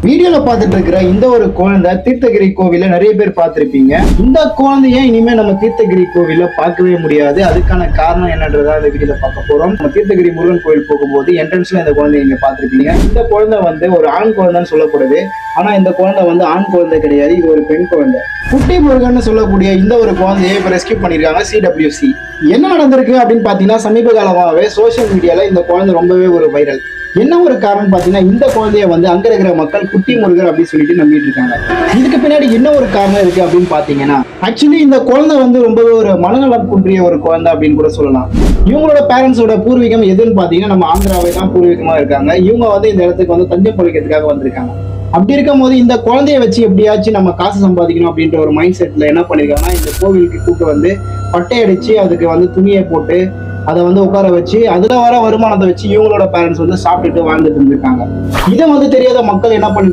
வீடியோல பார்த்துட்டு இருக்கிற இந்த ஒரு குழந்தை தீர்த்தகிரி கோவில நிறைய பேர் பார்த்திருப்பீங்க. இந்த குழந்தைய இனிமே நம்ம தீர்த்தகிரி கோவில பார்க்கவே முடியாது. அதுக்கான காரணம் என்னன்றதா இந்த வீடியோல பார்க்க போறோம். நம்ம தீர்த்தகிரி முருகன் கோவில் போகும்போது என்ட்ரன்ஸ்ல இந்த குழந்தைய நீங்க பார்த்திருப்பீங்க. இந்த குழந்தை வந்து ஒரு ஆண் குழந்தைன்னு சொல்லப்படுது. ஆனா இந்த குழந்தை வந்து ஆண் குழந்தை கிடையாது, இது ஒரு பெண் குழந்தை. குட்டி முருகன் சொல்லக்கூடிய இந்த ஒரு குழந்தையை இப்ப ரெஸ்கியூ பண்ணிருக்காங்க CWC. என்ன நடந்திருக்கு அப்படின்னு பாத்தீங்கன்னா, சமீப காலமாகவே சோசியல் மீடியால இந்த குழந்தை ரொம்பவே ஒரு வைரல். என்ன ஒரு காரணம் பாத்தீங்கன்னா, இந்த குழந்தைய வந்து அங்க இருக்கிற மக்கள் குட்டி முருகர் அப்படின்னு சொல்லிட்டு நம்பிட்டு இருக்காங்க. இதுக்கு பின்னாடி என்ன ஒரு காரணம் இருக்கு அப்படின்னு பாத்தீங்கன்னா, ஆக்சுவலி இந்த குழந்தை வந்து ரொம்பவே ஒரு மனநலம் குன்றிய ஒரு குழந்தை அப்படின்னு கூட சொல்லலாம். இவங்களோட பேரண்ட்ஸோட பூர்வீகம் எதுன்னு பாத்தீங்கன்னா, நம்ம ஆந்திராவே தான் பூர்வீகமா இருக்காங்க. இவங்க வந்து இந்த இடத்துக்கு வந்து தஞ்சம் பொழிக்கிறதுக்காக வந்திருக்காங்க. அப்படி இருக்கும் போது இந்த குழந்தைய வச்சு எப்படியாச்சும் நம்ம காசு சம்பாதிக்கணும் அப்படின்ற ஒரு மைண்ட் செட்ல என்ன பண்ணிருக்காங்கன்னா, இந்த கோவிலுக்கு கூட்டு வந்து பட்டை அடிச்சு அதுக்கு வந்து துணியை போட்டு அதை வந்து உட்கார வச்சு அதுல வர வருமானத்தை வச்சு இவங்களோட பேரண்ட்ஸ் வந்து சாப்பிட்டுட்டு வாழ்ந்துட்டு இருந்திருக்காங்க. இதை வந்து தெரியாத மக்கள் என்ன பண்ணி